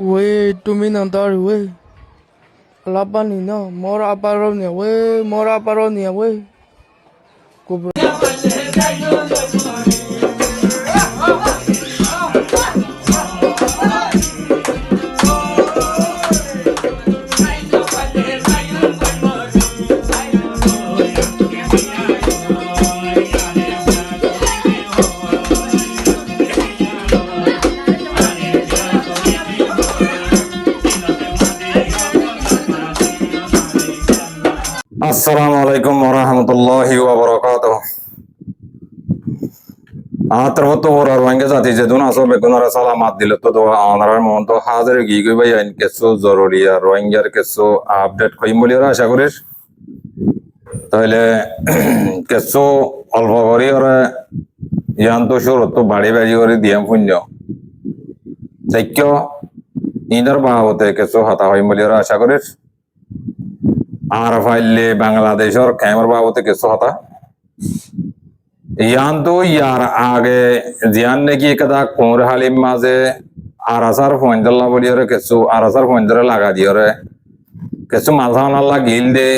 Weh, tumi nantar weh. Lapan ni na, mora aparo niya weh, mora aparo niya weh. Kubro. Assalamualaikum warahmatullahi wabarakatuh. Terfoto horar wange jati jedun aso begunara salamat dilu to doa onarar monto hazır gigu bayan keso zoruriya rohingya keso update koi mulira আশা করিস তাহলে কেসো অল্প করি ওরা ইয়ান্ত সুর তো বাড়ি বাড়ি করে দিয়াম পুণ্য দেখো ইনার বাবতে কেসো হাতা হয় mulira আশা করিস আর ফাইলে বাংলাদেশের ক্যামের বাবতে কেসো হাতা ইয়ান তো ইয়ার আগে জিয়ান নাকি কদা কোর হালিম মাঝে আরাসার ফোনদল্লা বলিয়রে কেসু আরাসার ফোনদরে লাগা দিয়রে কেসু মালসানাল্লা গিল দে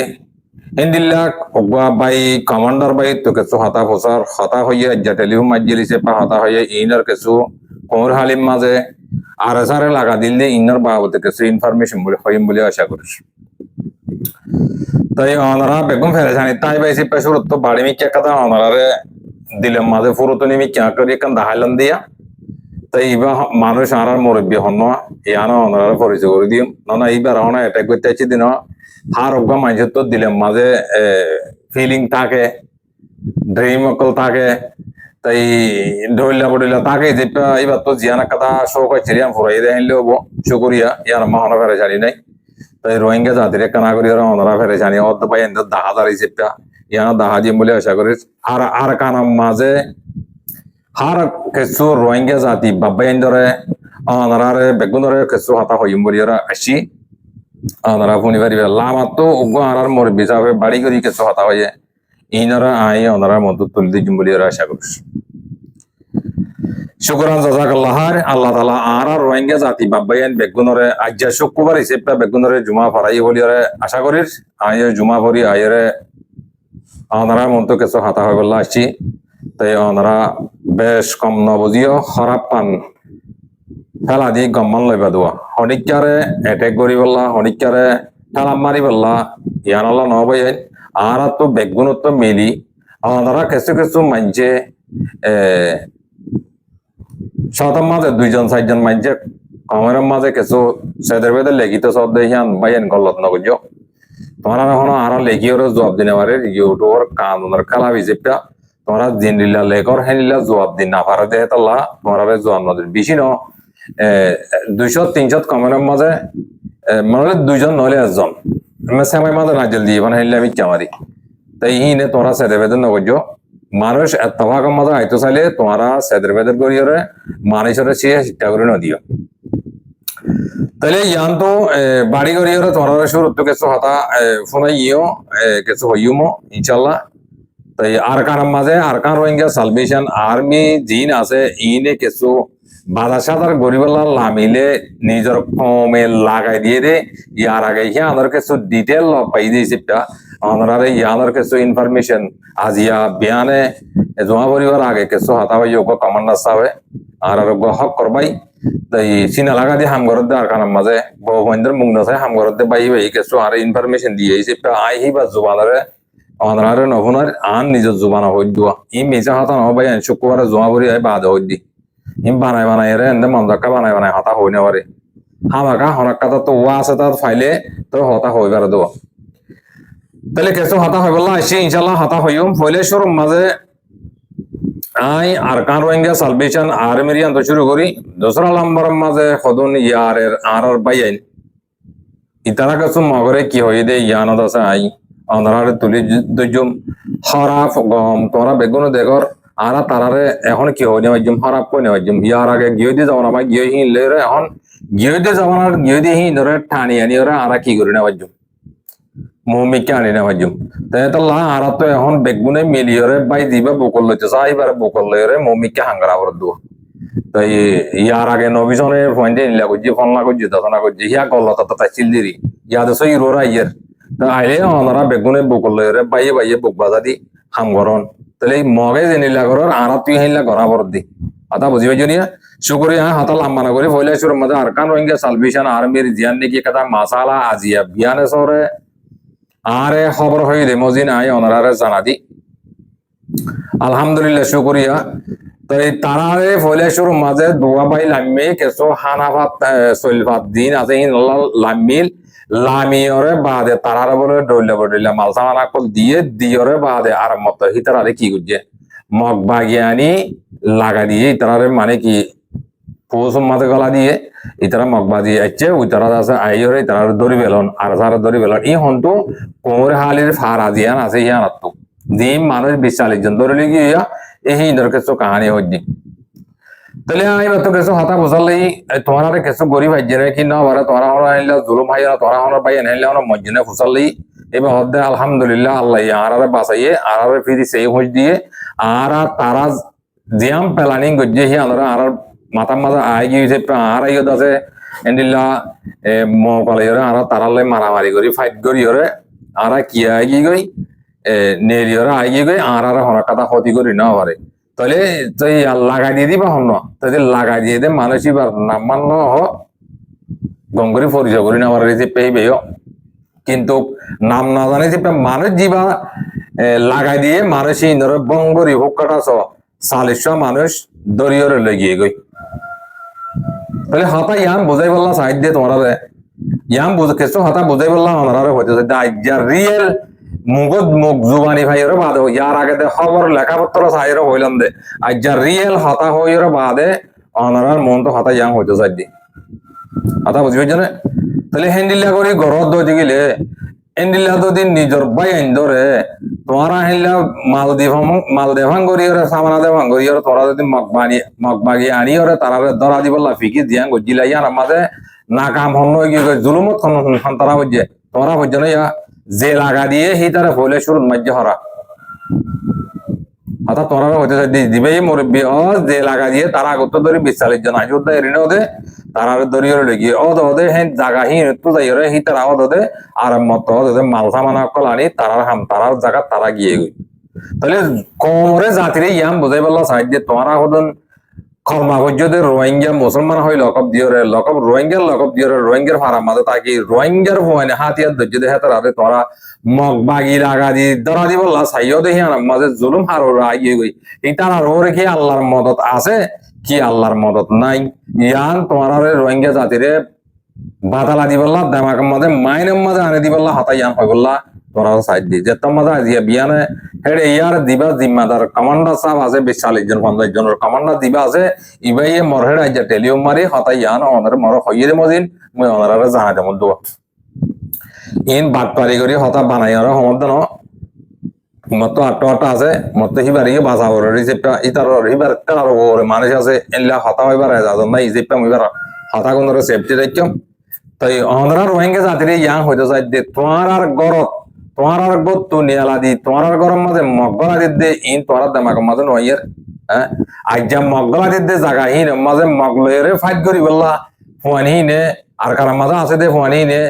হিন্দিল্লা ওগা বাই কমান্ডার বাই তো কেসু হাতা ফসার হাতা হইয়া জাটেলিউ মাজলিসে পা হাতা হইয়া ইনার কেসু কোর হালিম মাঝে আরাসারে লাগা দিল দে ইনার বাবতে কেসু ইনফরমেশন বলে হইম বলে আশা করিস তাই ওনারা বেগম ফেরেছানি তাই বাইসি পেশুরত তো বাড়ি মিক্কা কথা ওনারে দিলাম মাঝে ফুরতনি মিক্কা করি কান দাহাইলাম দিয়া তাই ইবা মানুষ আর মুরব্বী হন ইয়ানো ওনারা পরিচয় করে দিম না এইবার ওনা অ্যাটাক করতে আছি দিন হার অজ্ঞা মানুষের তো দিলাম মাঝে ফিলিং থাকে ড্রিম অকল থাকে তাই ধরলা বড়িলা থাকে যে এবার তো জিয়ানা কথা শোক ছিলাম ফুরাই দেখাইলে হবো শুকরিয়া ইয়ার মহানা ফেরেছানি নাই তাই রোহিঙ্গা জাতির একটা নাগরিকরা ওনারা ফেরেছানি অর্ধ পাই এদের দাহা দাঁড়িয়ে চেপটা ইয়ানা দাহা দিম বলে আশা করি আর কানাম মাঝে হার কিছু রোহিঙ্গা জাতি বাবাই ধরে ওনারে বেগুনরে কিছু হাতা হইম বলি ওরা আসি ওনারা শুনি পারিবে লামাত তো উগ্র আর মোর বিচাবে বাড়ি করি কিছু হাতা হয়ে ইনারা আই ওনারা মতো তুলি দিম বলি ওরা আশা করি শুকরান জাযাকাল্লাহ আল্লাহ তাআলা আর রোহিঙ্গা জাতি বাবাইন বেগুনরে আজ্জা শুক্রবার হিসেবে বেগুনরে জুমা ফরাই বলি ওরা আশা করি আই জুমা ফরি আইরে ওনারা মতো কিছু হাতা হয় বললা আসছি তাই ওনারা বেশ কম নবজিও খারাপ পান ফেলা দিয়ে গম্মান লইবা দোয়া হনিকারে এটেক করি বললা হনিকারে ঠালাম মারি বললা ইয়ানল্লা নবাই আর তো বেগুনত মিলি ওনারা কিছু কিছু মানছে শতাম মাঝে দুইজন চারজন মানছে কমের মাঝে কিছু সেদের বেদের লেখিত সব দেখিয়ান বাইন গলত নগজ তোমরা এখন আর লেখিওর জবাব দিনে পারে ইউটিউবের কানুনের খেলা হিসেবটা তোমরা জিনলিলা লেখর হেনিলা জবাব দিন না পারে দেহে তাল্লা তোমরা জবাব নদীর বেশি ন 200-300 কমেন্টের মাঝে মানে দুইজন নইলে একজন সেমাই মাঝে নাজল দিয়ে মানে হেনলে আমি চামারি তাই ইনে তোমরা সেদের বেদের নগজ মানুষ এতভাগের মাঝে আইতো চাইলে তোমরা সেদের বেদের করিয়রে মানুষের সে শিক্ষা করে নদিও তাহলে ইয়ান তো বাড়ি করিয়রে তোমরা শুরু তো কিছু হতা ফোনে ইও কিছু হইমো ইনশাল্লাহ তাই আর কারণ মাঝে আর কার রোহিঙ্গা সালভেশন আর্মি জিন আছে ইনে কিছু বাধা সাধার গরিবল্লা লামিলে নিজের কমে লাগাই দিয়ে দে ইয়ার আগে ইয়ানোর কিছু ডিটেল পাই দিয়েছে ওনারে ইয়ানোর কিছু ইনফরমেশন আজিয়া বিয়ানে জমা পরিবার আগে কিছু হাতা ভাই কমান্ডার সাহেব আর হক করবাই তাই চিনা লাগা দিয়ে হামগরত দে আর কারণ মাঝে বহুবন্ধের মুখ নথায় হামগরত দে বাই বাই কিছু আর ইনফরমেশন দিয়ে আই হি বা জুবানারে অনারে নভুনার আন নিজের জুবানা হই দোয়া ই মেজা হাতা নবাই শুক্রবারে জমা পরি আই বাদ হই দি ইম বানাই রে এন্দে মন্দাক্কা বানাই হাতা হই না পারে হামাকা হনাক্কাতা তো ওয়া আছে তার ফাইলে তো হতা হই পারে দোয়া তাহলে কিছু হাতা হই বললা আসি ইনশাল্লাহ হাতা হইম ফইলে শোরুম মাঝে আই আরকান রোহিঙ্গা সালভেশন আর্মির আন্ত শুরু করি দোসরা নম্বর মাঝে খদন ইয়ারের আর বাইন ইতারা কিছু মগরে কি হই দে ইয়ানত আছে আই অনারে তুলি দুজম হরাফ গম তোরা বেগুন দেখর আর তারারে এখন কি হই নেওয়ার জন্য হরাফ কই নেওয়ার জন্য ইয়ার আগে গিয়ে দিয়ে যাবো না ভাই গিয়ে হিন লেরে এখন গিয়ে দিয়ে যাবো না গিয়ে দিয়ে হিন ধরে ঠানি আনি ওরা আর কি করে নেওয়ার জন্য মুমিকে আনি নেওয়ার জন্য তাই তো আর তো এখন বেগুনে মিলিয়রে বাই দিবা বকল লইতে চাইবারে বকল লইরে মুমিকে হাঙ্গারা করে দেবো তাই ইয়ার আগে নবীজনের পয়েন্টে নিলা করছি ফলনা করছি দতনা করছি ইয়া গল্লা তত তাইছিল দিরি ইয়াদ সই রোরা ইয়ের তা আইলে ওনারা বেগুনে বকল রে বাইয়ে বাইয়ে বক বাজা দি হাম গরন তাহলে এই মগে জেনিলা করর আর তুই হেলা গরা বর দি আতা বুঝি পাইছো নিয়া শুকরিয়া হাতা লাম্বানা করে ফইলে সুর মধ্যে আরকান রোহিঙ্গা সালভেশন আর্মির জিয়ান নাকি কথা মাসালা আজিয়া বিয়ানে সরে আরে খবর হই দে মজিন আয় ওনারা জানা দি আলহামদুলিল্লাহ শুকরিয়া তো এই তারারে ফইলেশ্বর মাঝে দোয়া বাই লাম্মি কেসো হানাফাত সলফাত দিন আছে ইন লাম্মিল লামিয়রে বাদে তারারে বলে ডইলা মালসামানা কল দিয়ে দিয়রে বাদে আর মত হিতারারে কি গুজে মগ বাগিয়ানি লাগা দিয়ে তারারে মানে কি পোসম মাঝে গলা দিয়ে ইতারা মগবা দিয়ে আইছে ওই তারা আছে আইয়রে তারা দড়ি বেলন আর সারা দড়ি বেলন ই হন্তু কোমরে হালির ফারা দিয়ান আছে ইয়ান আত্তু দিন মানুষ 40 জন ধরে গিয়া এই ধর কিছু কাহানি হচ্ছে তাহলে আমি তো কিছু হতা বুঝালেই তোমার কিছু গরিব হাইজে কি না বারে তোরা হরা আইলা জুলুম হাইয়া তোরা হরা পাই আনলে আমরা মসজিদে ফুসালেই এবার হদ্দে আলহামদুলিল্লাহ আল্লাহ আরারে বাঁচাইয়ে আরারে ফিরি সেই হজ দিয়ে আর তারা জিয়াম প্ল্যানিং গজ্জে হি আমরা আর মাথা মাথা আই গিয়েছে আর আইয়ত আছে এন্ডিল্লা মকালাইরে আর তারালে মারামারি করি ফাইট করি ওরে আর কি আই গই নেলিওরা আইয়ে গই আর হরা কথা ক্ষতি করি না পারে তাহলে তুই লাগাই দিয়ে দিবা হন তাহলে লাগাই দিয়ে দে মানুষ এবার নামান্য হ গঙ্গরি পরিচয় করি না পারে পেয়ে কিন্তু নাম না জানে যে মানুষ যিবা লাগাই দিয়ে মানুষ ধরে বঙ্গরি হোকাটা ছ 40 মানুষ দরিয়রে লেগিয়ে গই তাহলে হাতা ইয়াম বোঝাই বললা সাইড দিয়ে তোমরা ইয়াম বুঝ কিছু হাতা বোঝাই বললাম আমরা হইতে রিয়েল মুগদ মুগ জুবানি ভাইয়ের বাদে ইয়ার আগে দে খবর লেখাপত্র সাইর হইলাম দে আর যা রিয়েল হতা হইর বাদে অনারার মন তো হতা ইয়াং হইতে চাই দি হতা বুঝবে জানে তাহলে হ্যান্ডিলা করি ঘরত দই গেলে হ্যান্ডিলা যদি নিজর বাই আইন ধরে তোমারা হেলা মাল দেভাং করি ওরে সামানা দেভাং করি ওরে তোরা যদি মগবাগি আনি ওরে তারা ধরা দিবলা ফিকি দিয়াং গজিলা ইয়ার আমাদের না কাম হন কি জুলুমত তারা হইছে তোরা হইছে না ইয়া যে লাগা দিয়ে হি তারা ফলে শুরু মাঝে হরা অর্থাৎ তোরা হইতে দিবে মুরব্বী ও যে লাগা দিয়ে তারা আগত ধরে 40 জন আজ ওদের এরিনা ওদের তারা দরিয়র লেগে ওদের হ্যাঁ জায়গা হি একটু যাই রে হি তারা ওদের আর মত ওদের মালসা মানা কল আনি তারার হাম তারার জায়গা তারা গিয়ে গই তাহলে কমরে জাতিরে ইয়াম বুঝাই বললা সাইড দিয়ে তোরা হদন কর্মা পর্যদের রোহিঙ্গা মুসলমান হই লকব দিয়রে লকব রোহিঙ্গার লকব দিয়রে রোহিঙ্গার ফারা মাঝে তাকি রোহিঙ্গার ভুয়ানে হাতিয়ার ধৈর্য দেখে তারা তোরা মগ বাগি লাগা দি ধরা দি বললা সাইও দেখি মাঝে জুলুম হার আগিয়ে গই এই তারা ওরে কি আল্লাহর মদত আছে কি আল্লাহর মদত নাই ইয়ান তোমার রোহিঙ্গা জাতিরে বাতালা দি বললা দামাক মাঝে মাইনের মাঝে আনে দি বললা হাতা ইয়ান হয় বললা তোরা সাইড দি যে তোমার আজিয়া বিয়ানে হেডে ইয়ার দিবা জিম্মাদার কমান্ডার সাহেব আছে 40 জন 50 জনের কমান্ডার দিবা আছে ইবাইয়ে মরহেড আইজা টেলিয়ম মারি হতাই ইয়ান অনার মর হইয়ে মদিন মই অনারে জানা দেম দোয়া ইন বাটপারি করি হতা বানাই আর সমর্থ ন মত আটটা আছে মত হিবারি বাসা বড় রিসেপ্টা ইতার হিবার তার ওরে মানুষ আছে এলা হতা হইবার আজাদ নাই ইসেপ্টা হইবার হতা কোনরে সেফটি রাখম তাই অনারা রোহিঙ্গা জাতিরে ইয়াং হইতো চাই দে তোমার আর গরত তোমার আর গত তু নিয়ালা দি তোমার আর গরম মাঝে মগলা দে ইন তোমার দামাক মাঝে নয়ের হ্যাঁ আজ্জা মগলা দে জায়গা হিন মাঝে মগলরে ফাইট করি বললা ফুয়ানি নে আর কার মাঝে আছে দে ফুয়ানি নে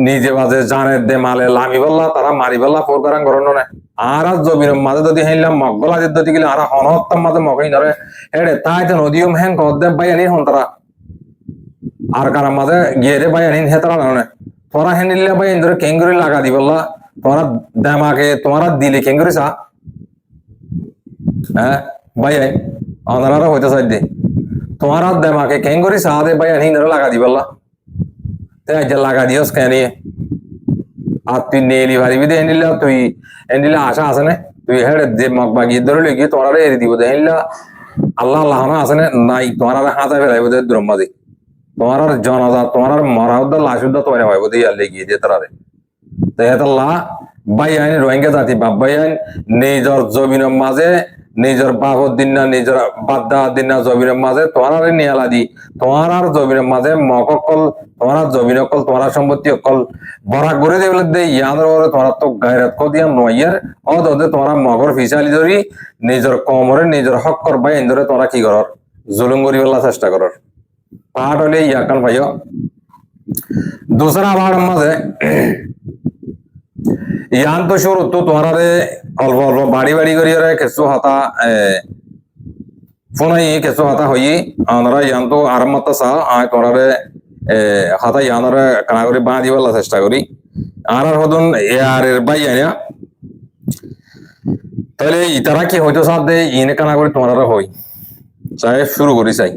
নিজে বাজে জানের দে মালে লামি বললা তারা মারি বললা ফোরকারাং গরন না আর জবির মাঝে যদি হেনলাম মগলা দি গেলে আর হনহত্তার মাঝে মগই ধরে হেডে তাই তো নদীম হ্যাং কদ্দে বাই আনি হন তারা আর কার মাঝে গিয়ে রে বাই আনি হেতারা না তোরা হেনিলে বাই ধরে কেঙ্গুরি লাগা দি বললা তোরা দামাকে তোমরা দিলে কেন করিসা হ্যাঁ ভাই অনারা হইতে চাই দে তোমার দামাকে কেন করিসা দে ভাই হিন্দর লাগা দি বললা তাই যা লাগা দিওস কেন আর তুই নেলি ভারিবি দে এনিলা তুই এনিলা আশা আছে না তুই হেড়ে যে মগবাগি ধরে লেগে তোরা এরি দিব দে এনিলা আল্লাহ আল্লাহ না আছে না নাই তোমরা হাতে ফেলাইব দে দ্রম্মাদি তোমার জনতা তোমার মরাউদ্দা লাশুদ্দা তোরা হইব দে ইয়ার লেগে দে তোরা তেহেতাল্লাহ বাই আইন রোহিঙ্গা জাতি বাপ বাই আইন নিজর জমিনের মাঝে নিজর বাপর দিন না নিজর বাদ্দা দিন না জমিনের মাঝে তোমার নিয়ালা দি তোমার আর জমিনের মাঝে মকল তোমার জমিন অকল তোমার সম্পত্তি অকল বরা করে দেবে দে ইয়াদের ওরে তোমার তো গায়রাত কো দিয়া নয়ার অদে তোমার মগর ফিসালি ধরি নিজর কমরে নিজর হক কর বাই আইন ধরে তোরা কি করর জুলুম করি ফেলার চেষ্টা করার পাহাড় হলে ইয়াকান ভাইও দোসরা পাহাড়ের মাঝে ইয়ান তো শুরু তো তোমার অল্প অল্প বাড়ি বাড়ি করি কিছু হাতা ফোনাই কিছু হাতা হই আমরা ইয়ান তো আরাম মাত্রা চা আয় তোমার হাতা ইয়ানরে কানা করে বাঁ দিবার চেষ্টা করি আর হদন এর বাই আইনা তাহলে ইতারা কি হয়তো সাথ দে ইনে কানা করে তোমার হই চাই শুরু করি চাই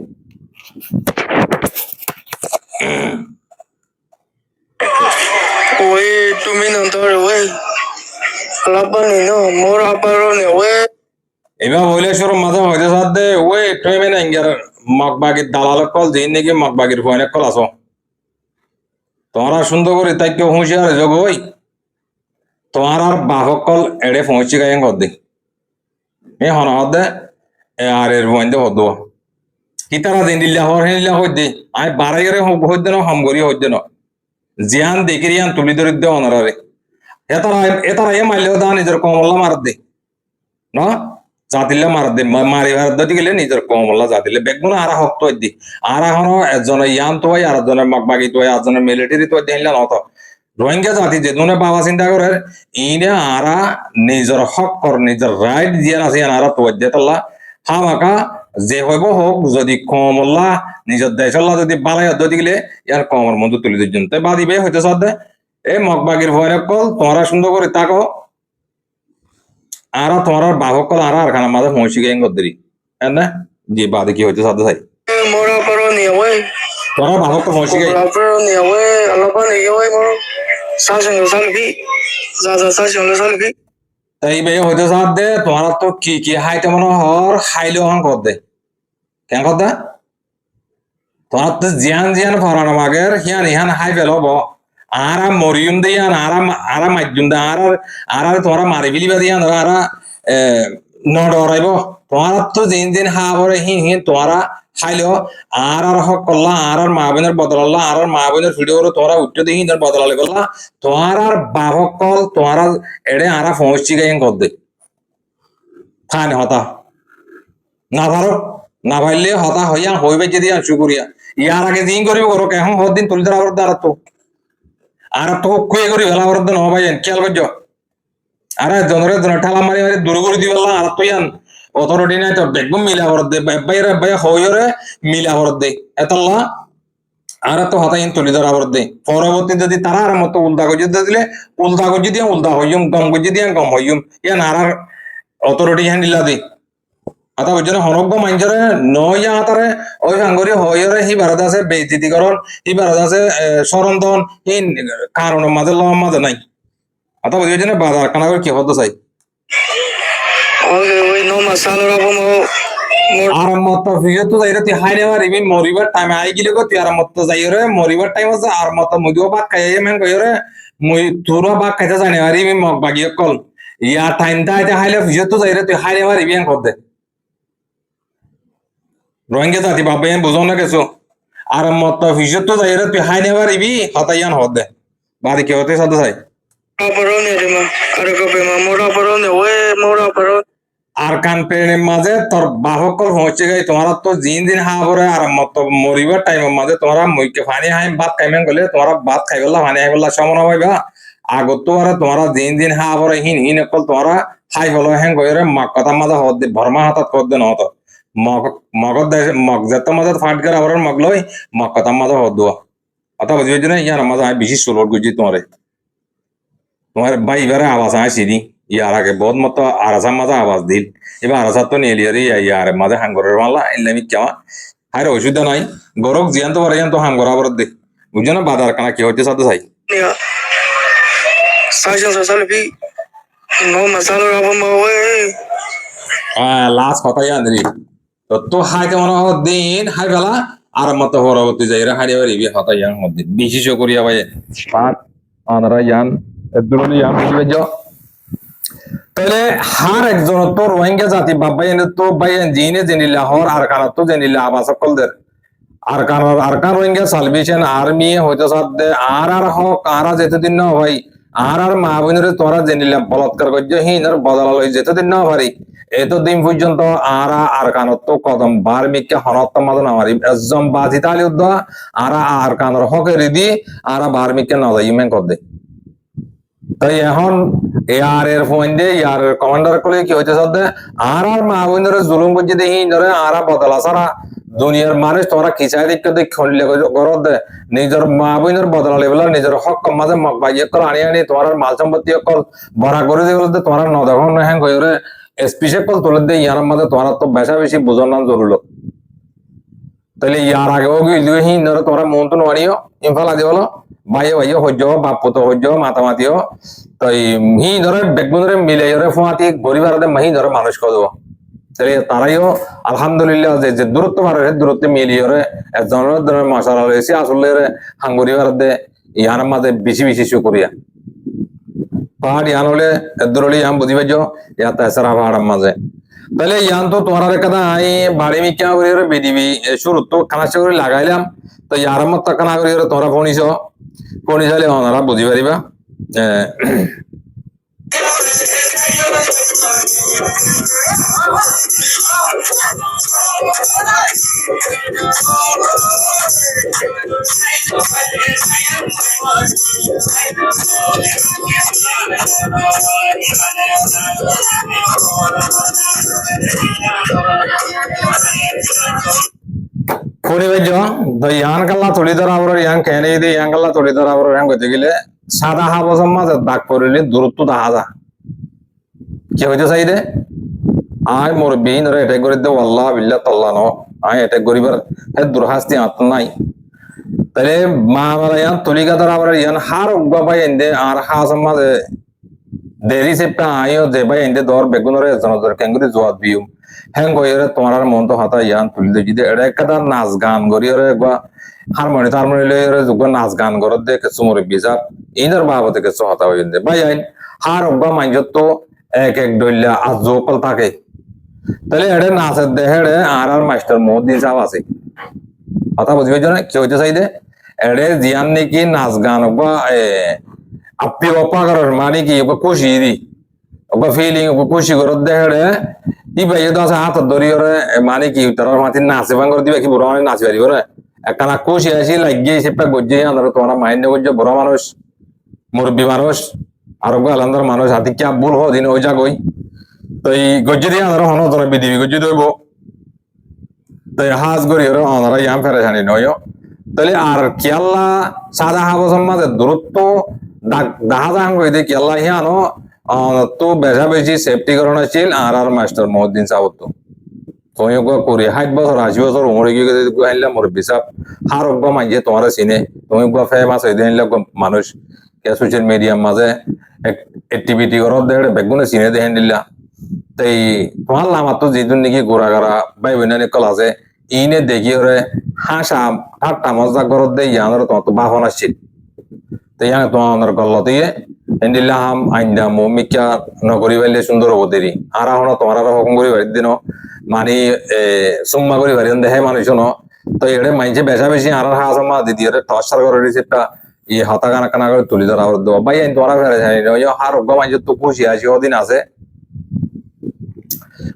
ওই তুমি নন্তর ওই আলাপানি না মোর আপারো নে ওই এবার বলে শুরু মাঝে হয়তো সাথ দে ওই তুমি মেনে ইঙ্গার মগবাগির দালাল কল দিন নাকি মগবাগির ফোনে কল আসো তোমরা সুন্দর করে তাই কেউ হুঁশিয়ার যোগ ওই তোমার আর বাহক কল এড়ে পৌঁছে গায়ে কর দে এ হন দে আর এর বন্ধে হদ কিতারা দিন দিল্লা হর হেলিলা হই দে আই বারাই করে হই দে না হম করি হই দে না জিয়ান দেখি ইয়ান তুলি ধরি দে অনারে এতারা এতারা এ মারলেও দা নিজের কমল্লা মার দে না জাতিলে মার দে মারি মার দিতে গেলে নিজের কমল্লা জাতিলে বেগুন আর হক্ত দি আর এখন একজন ইয়ান তো আর একজনের মগবাগি তো একজনের মিলিটারি তো দিলা নত রোহিঙ্গা জাতি যে দুনে বাবা চিন্তা করে ইনে আরা নিজের হক কর নিজের রাইট দিয়ে আছে আরা তো দেতলা হামাকা যে হইব হোক যদি কমল্লা নিজের দেশল্লা যদি বালাই দিতে গেলে ইয়ার কমর মধ্যে তুলে দিচ্ছেন তাই বাদিবে হইতে সাথে এই মগবাগির ভয়ের কল তোমরা সুন্দর করে তাকো আর তোমার বাহক কল আর খানা মাঝে পৌঁছে গিয়ে গদ্দি না যে বাদে কি হইতে সাথে চাই মোর আপারো নে ওই তোরা বাহক তো পৌঁছে গিয়ে আপারো নে ওই আলাপানি ওই মোর সাশন সালভি যা সাশন সালভি তাই বে হইতে সাথ দে তোমার তো কি হাইতে মনে হর হাইলো হন কর দে কেন কর দে তোমার তো জিয়ান জিয়ান ফরানো মাগের হিয়ান ইহান হাই ফেল হব আর মরিয়ম দিয়ান আর মাধ্যম দে আর তোমরা মারি বিলি বা দিয়ান আর নডরাইব তোমার তো দিন দিন হা ভরে হিন তোমরা খাইলো আর হক করলা আর মা বোনের বদলাল্লা আর মা বোনের ভিডিও তোমরা উঠতে দেখি বদলালে করলা তোমার আর বাহক কল তোমার এড়ে আর পৌঁছি গাই কর দে খান হতা না পারো না পারলে হতা হইয়া হইবে যদি আনসু করিয়া ইয়ার আগে দিন করিব করো কেমন হর দিন তুলতে আবার দ্বারা তো আর তো কুয়ে করি ভেলা বরদ ন ভাই খেয়াল করছো আরে জনরে জন ঠালা মারি মারি দূর করে দিবেলা আর তো ইয়ান অথরিটি নাই তো একদম মিলা বরদ দে বাইরে বাই হইরে মিলা বরদ দে এতলা আর তো হতা ইন তুলি ধরা বরদ দে পরবর্তী যদি তারা আর মতো উল্টা গজি দিলে উল্টা গজি দিয়া উল্টা হইম গম গজি দিয়া গম হইম ইয়ান আর অথরিটি হ্যান্ডিলা দে আতা বুঝছো হনজ্ঞ মাইঞ্জরে নয়া আতারে ওই সাঙ্গরি হইরে হি ভারত আছে বেইজিতিকরণ হি ভারত আছে সরন্দন হি কারণের মাঝে লম মাঝে নাই আতা বুঝছো না বাজার কানা করে কি হতো চাই ওই নো মাসালা রাখো মোর আর মত ভিডিও তো যাইরে তুই হাই নেওয়ার ইমি মরিবার টাইম আই গিলে গো তুই আর মত যাইরে মরিবার টাইম আছে আর মত মুদিও বাক খাই মেন কইরে মুই তোরা বাক খাইতে জানে আর ইমি মগ বাগিয়ে কল ইয়া টাইম দাইতে হাইলে ভিডিও তো যাইরে তুই হাই নেওয়ার ইমি কর দে রোহিঙ্গা জাতি বাবা বুঝো না কিছু আর মত ভিডিও তো যাইরে তুই হাই নেওয়ার ইবি হতাইয়ান হদ দে বাদি কি হতে সাথে চাই আপারো নে রে মা আরে কপে মা মোর আপারো নে ওই মোর আপারো আর কান পেনের মাঝে তোর বাহকল পৌঁছে গাই তোমার তো দিন দিন হা ভরে আর মত মরিবার টাইমের মাঝে তোমরা মুইকে পানি হাই ভাত খাইমেন গলে তোমরা ভাত খাইবেলা পানি খাইবেলা সমন হইবা আগত তো আর তোমরা দিন দিন হা ভরে হিন হিন কল তোমরা হাই হলো হ্যাং কইরে মগ কথা মাঝে হদ দে ভরমা হাতত কর দে নহত মগত মগ যেত মাঝে ফাট করে আবার মগ লই মগ কথা মাঝে হদ দোয়া অত বুঝবে না ইয়ার মাঝে আমি বেশি সুলট গুজি তোমারে তোমার ভাই এবারে আওয়াজ আসিনি ইয়ার আগে বহুত মতো আরাসার মাঝে আওয়াজ দিল এবার আরাসার তো নিয়ে লিয়ারি ইয়ার মাঝে হাঙ্গরের মালা ইল্লামি কেমা হারে অসুবিধা নাই গরক জিয়ান তো পারে তো হাম করা বরদ দে বুঝছো না বাজার কানা কি হচ্ছে সাথে চাই নিয়া সাশন সালভি নো মাসালা রাখো মা ওই লাস্ট কথাই আনরি তো হাই কেমন দিন হাই বেলা আর মতো পরবর্তী যাইরা হারি বাড়ি বি হতাই ইয়ান মধ্যে বিশেষ করিয়া ভাই পাঁচ আনারা ইয়ান এদুরনি ইয়ান বুঝবে যাও তাহলে হার একজন তো রোহিঙ্গা জাতি বাবাই তো ভাই জিনে জেনিলা হর আর কানা তো জেনিলা আবাস সকলদের আর কান রোহিঙ্গা সালভেশন আর্মি হইতে সাথে আর হক আর যেতদিন না ভাই আর মা বোনের তোরা জেনিলা বলাৎকার করছে হিন আর বদলা লই যেতদিন না ভারি এতদিন পর্যন্ত আরা আর কানত কদম বার মিক্কা হনত মাদন আমারি এজম বাজিতালি উদ্দ আরা আর কানর হকে রিদি আরা বার মিক্কা নজা ইমেন কর দে তাই এখন ইয়ার এর ফোন দে ইয়ার কমান্ডার কলে কি হইতে সদ্দে আর মা বোনের জুলুম করছে দেখি ধরে আরা বদলা সারা দুনিয়ার মানুষ তোরা খিচাই দেখতে দেখ খললে গরদ দে নিজের মা বোনের বদলা লেবেলা নিজের হক মাঝে বাইয়ে কর আনি আনি তোমার মাল সম্পত্তি কল ভরা করে দিয়ে তোমার নদখন হ্যাং করে স্পেশাল কল তুলে দে ইয়ার মাঝে তোমার তো বেশা বেশি বুঝার নাম জরুল তাহলে ইয়ার আগেও গিয়ে হি ধরে তোমরা মন তো নাড়িও ইম্ফাল আদি বলো ভাইয়ে ভাইয়ে সহ্য বাপু তো সহ্য মাতামাতিও তাই হি ধরে বেগুন ধরে মিলে ধরে ফুয়াতি গরিব আরাদে মাহি ধরে মানুষ করব তাহলে তারাইও আলহামদুলিল্লাহ যে দূরত্ব মারে দূরত্ব মিলিয়ে রে একজনের ধরে মশালা রয়েছে আসলে হাঙ্গুরি আরাদে ইয়ার মাঝে বেশি বেশি শুকরিয়া পাহাড় ইয়ান হলে দূরলি ইয়াম বুঝি পাইছো ইয়া তাছাড়া পাহাড়ের মাঝে তাহলে ইয়ান তো তোমার কথা আই বাড়ি মিকা করে বেদিবি শুরু তো খানা করে লাগাইলাম তো ইয়ার মত কানা করে তোমরা ফোনিছালে ওনারা বুঝি পারিবা ইয়ান কাল্লা তুলি ধরাবর ইয়ান কেনে দিয়ে ইয়ান কাল্লা তুলি ধরাবর ইয়ান গতি গেলে সাদা হাবসম মাঝে দাগ পড়লে দূরত্ব দেখা যা কি হইতে চাই দে আয় মোর বিহীন এটাক করে দে আল্লাহ বিল্লাহ তাল্লাহ ন আয় এটাক করিবার দুরহাস্তি আত্ম নাই তাহলে মা মারা ইয়ান তুলিকা ধরাবর ইয়ান হার উগ্গা পাই এনে আর হাসম মাঝে দেরি সেপটা আয়ও যে ভাই এনে দর বেগুনরে জনদর কেঙ্গুরি জোয়াত বিউ হ্যাং কইরে তোমার মন তো হাতা ইয়ান তুলি দে যদি এটা একটা নাচ গান করিরে বা হারমোনি লইরে যুগ নাচ গান করত দে কিছু মোর বিজাব ইনার বাবতে কিছু হাতা হই দে ভাই আইন হার উগ্গা মাইজত তো এক এক ডইলা আজকল থাকে তাহলে এটা নাচের দেহেড়ে আর মাস্টার মোদিন সাহেব আছে কথা বুঝবে না কি হইতে চাই দে এড়ে জিয়ান নাকি নাচ গান বা আপনি অপা করার মানে কি খুশি দি ওকে ফিলিং ওকে খুশি করত দেহেড়ে ই ভাই তো আছে হাত ধরি ওরে মানে কি তার মাথি নাচে ভাঙ করে দিবে কি বুড়া মানে নাচি পারিব রে একখানা খুশি আসি লাগিয়ে সেটা গজ্জে আন্দার তোমার মাইন্ড গজ্জে বুড়া মানুষ মুরব্বী মানুষ আরোগ্য আলান্দার মানুষ হাতি কি ভুল দিন ওই জাগই তো এই গজ্জে দিয়ে আন্দার হন তোরা বিদিবি গজ্জে দইব তো হাজ গড়ি ওরা অনারা ইয়াম ফেরে জানি নয় তাহলে আর কিয়াল্লা সাদা হাবসম মাঝে দূরত্ব দেখা যান কই দে কিয়াল্লা হিয়ানো তো বেশা বেশি সেফটি করণ আছিল আর মাস্টার মহদ্দিন সাহেব তো তুমি করি 60 বছর 80 বছর উমরে গিয়ে আনলাম মোর বিচাপ হার অজ্ঞ মাইজে তোমার চিনে তুমি ফেমাস হয়ে দিন মানুষ সোশ্যাল মিডিয়ার মাঝে অ্যাক্টিভিটি করত দেখে বেগুনে চিনে দেখেন দিলা তাই তোমার লামার তো যেদিন নাকি গোড়া গাড়া ভাই বোনের কল আছে ইনে দেখি ওরে হাসা ঠাট্টা মজা করত দে ইয়ানোর তোমার তো বাহন আসছিল তো ইয়ান তোমার গল্ল দিয়ে এন্ডিল্লাহাম আইন্দা মিকা নগরী বাইলে সুন্দর হবো দেরি আর হন তোমার হুকুম করি বাড়ির দিন মানে সুম্মা করি বাড়ি দেখে মানুষ ন তো এড়ে মাইছে বেশা বেশি আর হাস মা দিদি টর্চার করে দিছে একটা ই হাতা কানা কানা করে তুলি ধরা দেবো ভাই আইন তোমার ফেরে জানি হার অজ্ঞ মাইছে তো খুশি আছি ওদিন আছে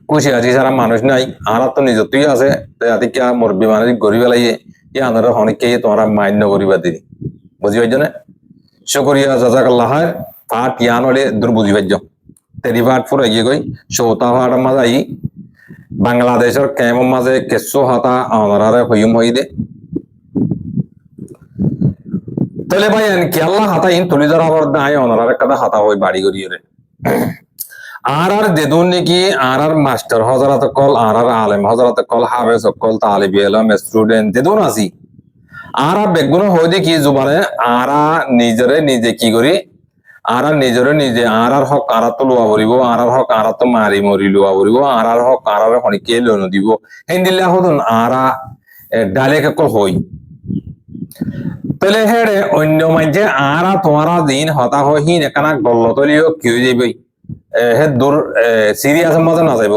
খুশি আছি সারা মানুষ নাই আর তো নিজত্বই আছে তাই কে মরবি মানুষ গরিব লাইয়ে ই আনার অনেককে তোমার মান্য করিবা দিদি বুঝি পাইছ না শুকরিয়া জাজাকাল্লাহ পাট ইয়ান হলে দূর বুঝি পাইছ তেরি পাট ফুর এগিয়ে গই সৌতা পাহাড়ের মাঝে আই বাংলাদেশের কেমন মাঝে কেঁচু হাতা আনারে হইম হই দে তাহলে ভাই কেল্লা হাতা ইন তুলি ধরা আবার দায় অনারে কাদা হাতা হই বাড়ি গড়িয়ে রে আর দেদুন নাকি আর মাস্টার হজরত কল আর আলেম হজরত কল হাফেজ কল তালিব ইলম স্টুডেন্ট দেদুন আসি আর বেগুন হই দে কি জুবানে আর নিজরে নিজে কি করি আর নিজরে নিজে আর হক আর তো লোয়া বলিব আর হক আর তো মারি মরি লোয়া বলিব আর হক আর হনিকে লোন দিব হিন্দিল্লা হদন আর ডাইলেক্ট কল হই তাহলে হেড়ে অন্য মাঝে আর তোমারা দিন হতা হইন একানা গল্ল তলিও কি হয়ে যাবে হে দূর সিরিয়াস মজা না যাইব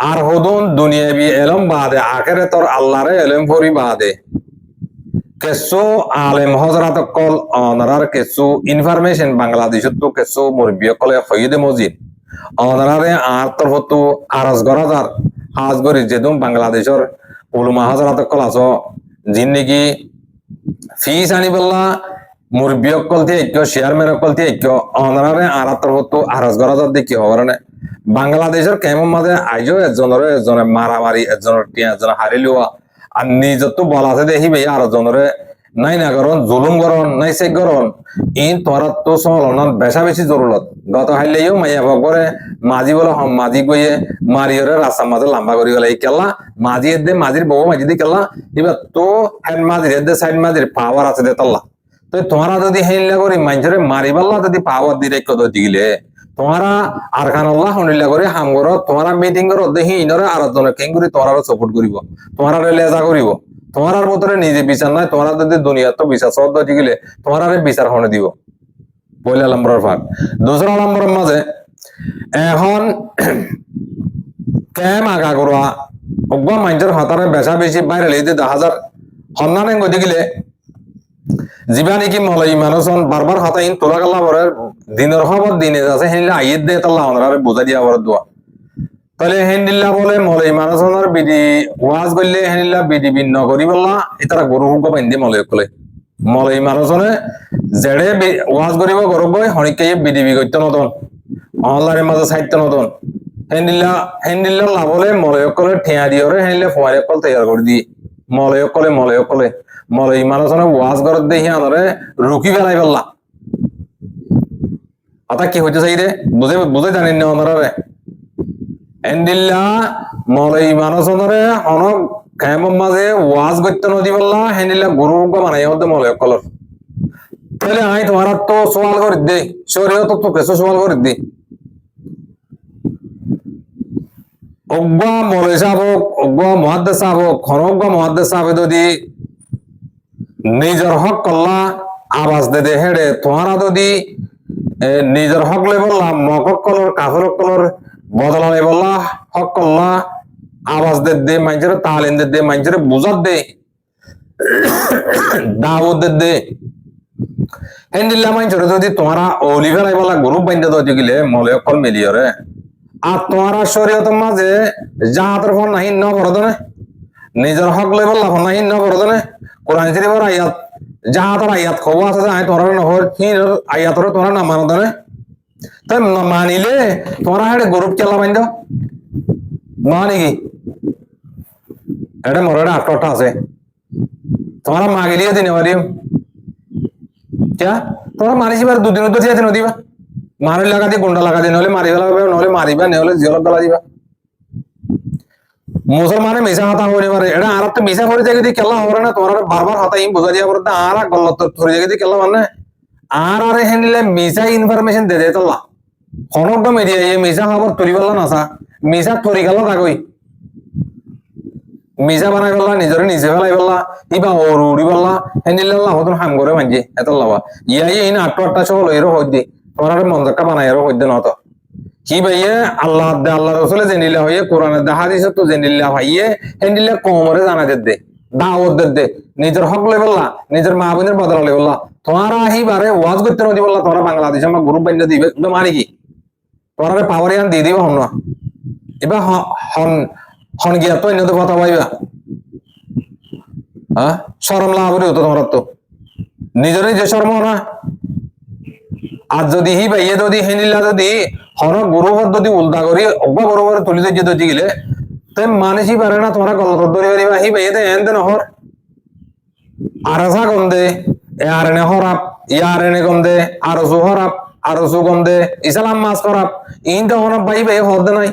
আর হদুন দুনিয়াবি এলম বাদে আখেরে তোর আল্লাহরে এলম ফরি বাদে কেসো আলেম হজরত কল অনারার কেসো ইনফরমেশন বাংলাদেশত তো কেসো মুরব্বী কলে হইদে মসজিদ অনারে আর তরফতো আরজ গড়া যার হাজ গরি যেদম বাংলাদেশের উলুমা হাজারাত কলাস জিন্দিগি ফিস আনি বললা মুরব্বী অকল থেকে ঐক্য চেয়ারম্যান অকল থেকে ঐক্য অনারে আর তরফতো আরজ গড়া যার দেখি হবার বাংলাদেশের কেমন মাঝে আইজও একজনের মারামারি একজনের টিয়া একজনের হারি লওয়া আর নিজত বলা আছে দেখি ভাই আর জনরে নাই না করন জুলুম করন নাই চেক করন ইন তোরা তো চলন বেশা বেশি জরুরত গত হাইলেও মাইয়া ভগরে মাঝি বলে মাঝি গইয়ে মারিয়রে রাস্তার মাঝে লম্বা করি গেলে এই কেলা মাঝি এদে মাঝির বউ মাঝি দি কেলা এবার তো হ্যান্ড মাঝির এদে সাইড মাঝির পাওয়ার আছে দে তাল্লা তো তোমরা যদি হেইলা করি মানুষের মারিবাল্লা যদি পাওয়ার দিয়ে রেখে দিলে তোমরা আর খান আল্লাহ হনিল্লা করে হাম করো তোমরা মিটিং করো দেখি ইনরে আর জনে কেন করি তোমরা সাপোর্ট করিব তোমরা লেজা করিব তোমার মতরে নিজে বিচার নাই তোমরা যদি দুনিয়া তো বিচার সব গেলে তোমার বিচার হনে দিব পয়লা নম্বরের ভাগ দুসরা নম্বরের মাঝে এখন কেম আগা করা অজ্ঞা মানুষের হাতারে বেচা বেশি বাইরে লেগে 10,000 সন্ধানে গতি গেলে যিবা নেকি মলাই মানুষ বারবার হাতাইন তোলা গালা বরের দিনের খবর দিনে আছে হেনলে আইয়ের দে তাল্লা ওনারে বোঝা দিয়া বরের দোয়া তাহলে হেন্ডিল্লা বলে মলাই মানুষের বিডি ওয়াজ করলে হেন্ডিল্লা বিডি ভিন্ন করি বললা এটারা গরু হুক বান্ধি মলাই কলে মলাই মানুষনে জেড়ে ওয়াজ করিব গরু গই হনিকে বিডিবি করতে নতন অনলাইনের মাঝে সাহিত্য নতন হেন্ডিল্লা লাভলে মলাই কলে ঠেয়া দিয়রে হেনলে ফোয়ারে কল তৈরি করে দি মলাই কলে মলাই মানুষনে ওয়াজ করত দেখি আনরে রুকি বেলাই বললা আতা কি হইতে চাই রে বুঝে জানেন না ওনারে এন্ডিল্লা মলাই মানুষরে অনক কেমন মাঝে ওয়াজ করতে নদী বললা হেন্ডিল্লা গরু বানাই হতে মলাই কলর তাহলে আমি তোমার তো সওয়াল করে দে শরীয় তো কেসো সওয়াল করে দে অজ্ঞা মলাই সাহেব অজ্ঞা মহাদ্দেশ সাহেব খনজ্ঞা মহাদ্দেশ সাহেব যদি নিজের হক করলা আওয়াজ দে দে হেড়ে তোমারা যদি নিজের হক লে বললা মকক কলর কাফর কলর বদলালে বললা হক করলা আওয়াজ দে মানুষের তালিম দে মানুষের বুঝাত দে দাওয়াত দে হেন্ডিল্লা মানুষের যদি তোমরা অলিভেলাই বলা গ্রুপ বাইন্দে দিয়ে গেলে মলে অকল মিলিয়রে আর তোমরা শরীয়তের মাঝে জাহাতের ফোন নাহি ন বরদনে নিজের হক লে বললা ফোন নাহি ন বরদনে কোরআন শরীফের আয়াত জাহাতের আয়াত খবর আছে যে তোমরা নহর আয়াতরে তোমরা না মানো দনে তাই মানিলে তোমরা হেডে গ্রুপ কেলা বাইন্দ মানে কি এটা মরে আটটা আছে তোমরা মাগিলিয়ে দিনে পারিও क्या তোমরা মারিছি বার দুদিন তো দিয়াতে নদিবা মারি লাগা দিয়ে গুন্ডা লাগা দিয়ে নহলে মারি ফেলাবে নহলে মারিবা নহলে জিয়লত গলা দিবা মুসলমানে মিশা হাতা হইনে পারে এটা আর একটা মিশা করে জায়গা দিয়ে কেলা হবে না তোমরা বারবার হাতা ইম বোঝা দিয়া পড়তে আর গলত ধরে জায়গা দিয়ে কেলা মানে আর হেনলে মিশা ইনফরমেশন দে দে তোলা খনক মিডিয়া এই মিশা খবর তুলি বললা না সা মিশা তরি গেল তাকই মিশা বানাই বললা নিজরে নিজে ফেলাই বললা ইবা উড়ি বললা হেনিল্লাহ হতন হাম করে মানজি এত লাভা ইয়াই এই না আটটা সহ লইরো হইদি তোমরা মন্দকা বানাই এরো হইদে নত কি ভাইয়ে আল্লাহ রসুলে জেনিল্লা হইয়ে কোরআনের দা হাদিস তো জেনিল্লা ভাইয়ে হেনিল্লা কমরে জানা দে দাওয়াত দে নিজের হক লে বললা নিজের মা বোনের বদলা লে বললা তোমরা বারে ওয়াজ করতে নদি বললা তোমরা বাংলাদেশে আমার গ্রুপ বান্ধা দিবে মানে কি তোমরা পাওয়ারিয়ান দিয়ে দিবা হন না এবার হন গিয়া তো এনে তো কথা পাইবা হ্যাঁ শরম লাভরে হতো তোমার তো নিজেরই যে শর্ম না আর যদি হি ভাইয়ে যদি হেনিল্লা যদি হন গরুবর যদি উল্টা করি অব্বা গরুবর তুলি দিয়ে যদি গেলে তাই মানুষই পারে না তোমরা গলত ধরে পারিবা হি ভাইয়ে দেন দেন হর আরসা কম দে আর এনে হরাপ ইয়ার এনে কম দে আরসু হরাপ আরসু কম দে ইসলাম মাস করাপ ইনটা হন ভাই ভাই হর দে নাই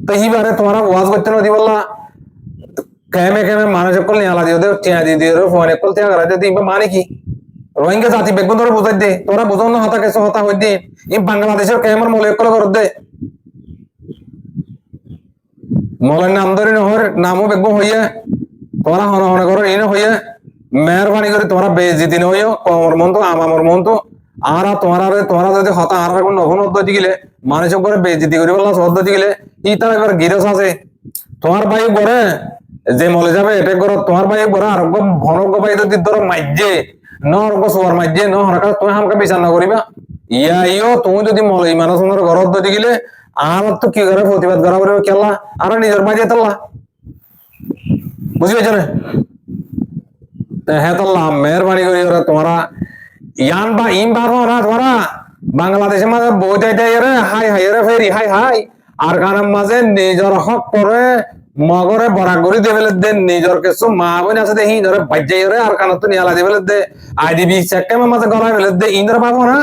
তো হিবারে তোমরা ওয়াজ করতে নদী বললা কেমে মানুষ কল নিয়ালা দিয়ে দেও টিয়া দিয়ে দিয়ে ফোন কল টিয়া করা দিয়ে দিবা মানে কি রোহিঙ্গা জাতি বেগুন ধরে বুঝাই দে তোরা বুঝাও না হতা কেসে হতা হই দে এই বাংলাদেশের কেমন মলে কল করে দে মলের নাম ধরে নহর নামও বেগুন হইয়া তোরা হন হন করো ইন হইয়া মেহরবানি করে তোমরা বেজিতি নইও কমর মন তো আমার মন তো আর তোমরা যদি হতা আর কোন নভনত দিগিলে মানুষ করে বেজিতি করে বললা সদ্য দিগিলে ইটা এবার গিরস আছে তোমার ভাই করে যে মলে যাবে এটা করো তোমার ভাই করে আর ভনক ভাই যদি ধরো মাইজে ন সোয়ার মাইজে ন হরকা তুমি হামকা বিচার না করিবা ইও তুমি যদি মলই মানুষ ঘরত ধরে গেলে আর তো কি করে প্রতিবাদ করা বলে খেলা আর নিজের বাজে তাল্লা বুঝি পেয়েছ না হ্যাঁ তাল্লা মেহরবানি করি ওরা তোমরা ইয়ান বা ইম বার না তোমরা বাংলাদেশের মাঝে বইটাই রে হাই হাই রে ফেরি হাই হাই আর কারণ মাঝে নিজের হক করে মগরে বরাগরি দেবেলে দে নিজের কিছু মা বোন আছে দে হিন্দরে বাজ্যাই রে আর কারণ তো নিয়ালা দেবেলে দে আইডিবি চেককে মাঝে গড়াই বেলে দে ইন্দর পাবো না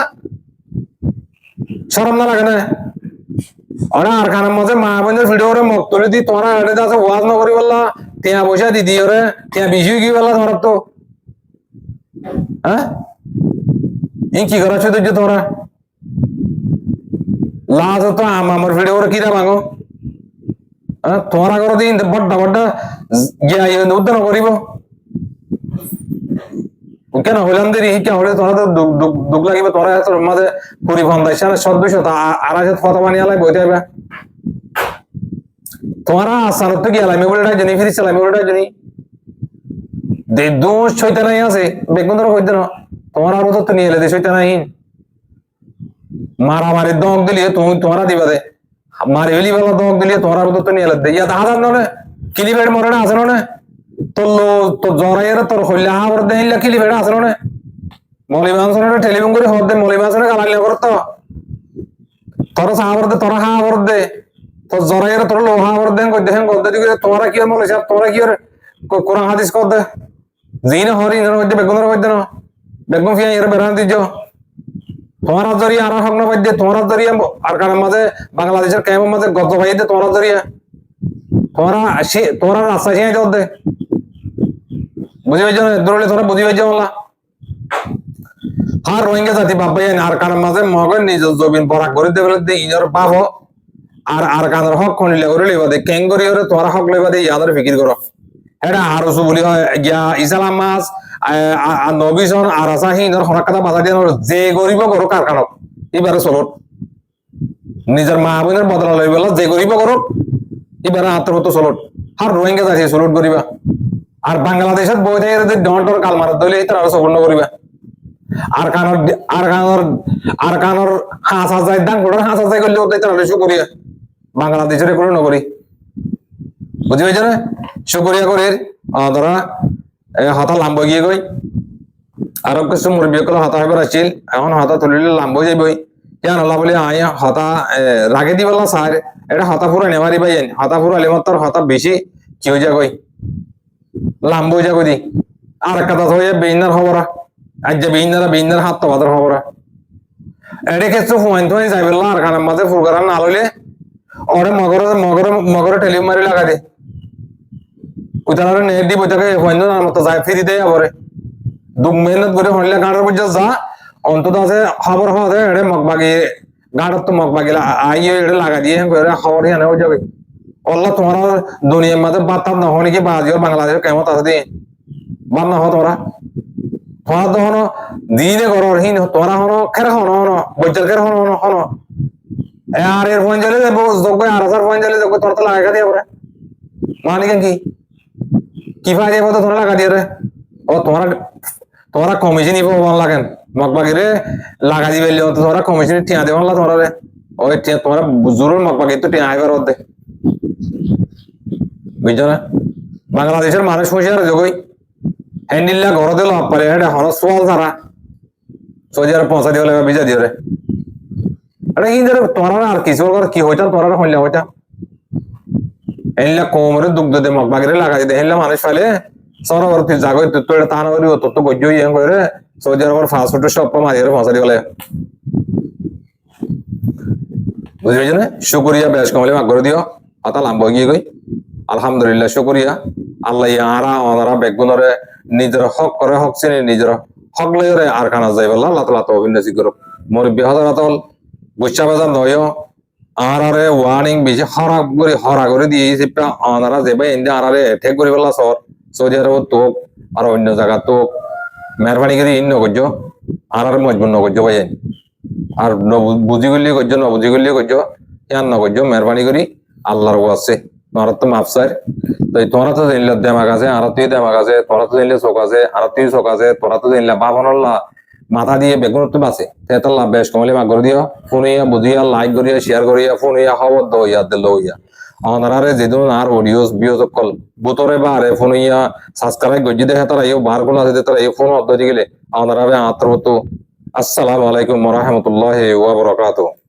শরম না লাগে না ওরা আর কারণ মাঝে মা বোনের ভিডিও রে মক তুলে দি তোরা এড়ে আছে ওয়াজ না করি বললা টিয়া পয়সা দিদি ওরে টিয়া বিজু কি বললা তোরা তো হ্যাঁ কি করা শুধু তোরা লাজ তো আমার ভিডিও রে কিরা ভাঙো তোমরা করো দিন বড্ডা বড্ডা উদ্ধার করিব কেন হইলাম দেরি কেন হলে তোরা তো দুঃখ লাগিব তোরা তোর মাঝে পরিবহন দাইছে সদস্য আড়াইশো ফটো বানিয়ে আলাই বইতে হবে তোমরা আসানত তো গিয়ে আলামি বলে জানি ফিরি চালামি বলে জানি দোষ ছয়টা নাই আছে বেগুন ধরো হইতে না তোমার আরো তো নিয়ে এলে ছয়টা নাই মারামারি দম দিলিয়ে তুমি তোমরা দিবা দে মারি হলি বেলা দম দিলিয়ে তোমরা আরো তো নিয়ে এলে দে ইয়া দেখা যান না কিলিবেড মরে না আছে না তোর জরাইয়ের তোর হইলে হাওর দে হিল্লা কিলিবেড আছে না মলিমানসনে টেলিফোন করে হর দে মলিমানসনে গালালিয়া করতো তোর হাওর দে তোরা হাওর দে তোর জরাইয়ের তোর লো হাওর দেন কই দেখেন কই দিকে তোমরা কি মলে সাহেব তোমরা কি কোরআন হাদিস কর দে জিন হরি ইনর মধ্যে বেগুনের মধ্যে না বেগুন ফিয়া এর বেরান দিছো তোমার জরিয়া আর হক না বাদ্যে তোমার জরিয়া আর কারণ মাঝে বাংলাদেশের ক্যাম্পের মাঝে গত ভাইতে তোমার জরিয়া তোমরা রাস্তা ছিঁড়ে যাও দে বুঝি পাইছ না দৌড়লে তোমরা বুঝি পাইছ বলা আর রোহিঙ্গা জাতি বাবাই আর কারণ মাঝে মগের নিজের জমিন বরাক করে দেবে দে ইনর বাপ আর কানের হক খনিলে করে লইবা দে ক্যাং করি ওরে তোমার হক লইবা দে ইয়াদের ফিকির করো এটা আরো বলি হয় গিয়া ইসলাম মাস নবীজন আর আসা হিন্দর হরাক কথা বাধা দিয়ে যে গরিব করো কারখানক এবারে চলত নিজের মা বোনের বদলা লইবে যে গরিব করো এবারে আত্মগত চলত আর রোহিঙ্গা জাতি চলত করিবা আর বাংলাদেশত বই থাকে যদি ডন্টর কাল মারত দইলে তার আরো সম্পূর্ণ করিবা আর কানর হাঁস হাজার দান গোটার হাঁস হাজার করলে ওদের তার শো করিয়া বাংলাদেশের কোনো নগরী বুঝি পাইছ না শুকরিয়া করে ধরা হতা লাম্ব গিয়ে গই আরো কিছু মুরব্বী কল হতা হইবার আছিল এখন হতা তুলিলে লাম্ব যাইবই কেন আল্লাহ বলে আয় হতা রাগে দি বললা স্যার এটা হতা পুরা নেমারি পাই হতা পুরা লেমত তার হতা বেশি কি হয়ে যা গই লাম্ব যা গই দি আর একটা কথা হয়ে বেইনার হবরা আজ যে বেইনারা হাত তো বাদর হবরা এটা ক্ষেত্রে হুমাইন থুমাইন যাইবেল্লা আর কারণ মাঝে ফুরগারা না লইলে ওরে মগরে টেলিফোন মারি লাগা দে কোথাও নেট দিব তাকে হইন না মতো যায় ফিরি দেয় আবারে দু মেহনত করে হইলে গাড়ার বুঝা যা অন্তত আছে খবর হওয়া যায় এড়ে মগবাগি গাড়ার তো মগবাগি আইয়ে এড়ে লাগা দিয়ে করে খবর হিয়ানে হয়ে যাবে আল্লাহ তোমার দুনিয়ার মাঝে বাতাম না হনি কি বাজিও বাংলাদেশের কেমন আছে দিয়ে বাদ না হ তোমরা তোমার তো হনো দিনে করো হিন তোমরা হনো খের হনো হনো বজ্জার খের হনো হনো হনো আর এর ফোন চলে যাবো যোগ্য আর হাজার ফোন চলে যোগ্য তোর তো লাগা দিয়ে পরে মানে কি ফাইদে বলতো তোমরা লাগা দিয়ে রে ও তোমরা কমিশন নিবো ভালো লাগেন মগবাগি রে লাগা দিবে তোমরা কমিশন টিয়া দেবো না তোমরা রে ওই টিয়া তোমরা জরুর মগবাগি তো টিয়া আইবার দে বুঝছো না বাংলাদেশের মানুষ পয়সা যোগই হ্যান্ডিল্লা ঘর দিল পারে এটা হলো সোয়াল ছাড়া সৌদি আরব পৌঁছা দিয়ে ভিজা দিয়ে রে এটা কি তোমরা আর কিছু কি হইতাম তোমরা হইলে হইতাম এলা কোমরে দুগ্ধ দে মগবাগিরে লাগা দে হেলা মানুষ ফেলে সরবর্তী জাগই তো এটা তান করি তো তো গজ্জ ইয়ে করে সৌদি আরবের ফাস্ট ফুড শপ মারিয়ে পৌঁছা দিয়ে বলে বুঝে পেয়েছ না শুকরিয়া বেশ কমলে মাগ করে দিও আতা লাম্ব গিয়ে গই আলহামদুলিল্লাহ শুকরিয়া আল্লাহ আরা আমারা বেগুনরে নিজের হক করে হক চিনি নিজের হক লইরে আর কানা যাই বললা আল্লাহ তাআলা তৌফিক নসিব করুক মোর বিহাদার আতল গুচ্ছা বাজার নয় আরে ওয়ার্নিং বেশি হরা করে দিয়েছে আনারা যে ভাই ইন্ডিয়া আরে ঠেক করে বললা সৌদি আরব তো আর অন্য জায়গা তো মেহরবানি করে ইন নগজ আর মজবুর নগজ ভাই আর বুঝি গলি গজ ন বুঝি গলি গজ ইয়ান নগজ মেহরবানি করি আল্লাহর আছে তোমরা তো মাফসার তো তোমরা তো জানলে দেমাগ আছে আর তুই দেমাগ আছে তোমরা তো জানলে চোখ আছে আর তুই চোখ আছে তোমরা তো জানলে বাবনল্লা মাথা দিয়ে বেগুন তো বাসে তেতাল লাভ বেশ কমলে মা করে দিও ফোনিয়া বুঝিয়া লাইক করিয়া শেয়ার করিয়া ফোনিয়া খবর দইয়া দিল হইয়া আমারে যেদিন আর অডিওস ভিউজ কল বুতরে বারে ফোনিয়া সাবস্ক্রাইব গজি দেখে তারা এই বার কোন আছে তারা এই ফোন অদ্দ গেলে আমারে আত্রবত আসসালামু আলাইকুম ওয়া রাহমাতুল্লাহি ওয়া বারাকাতুহু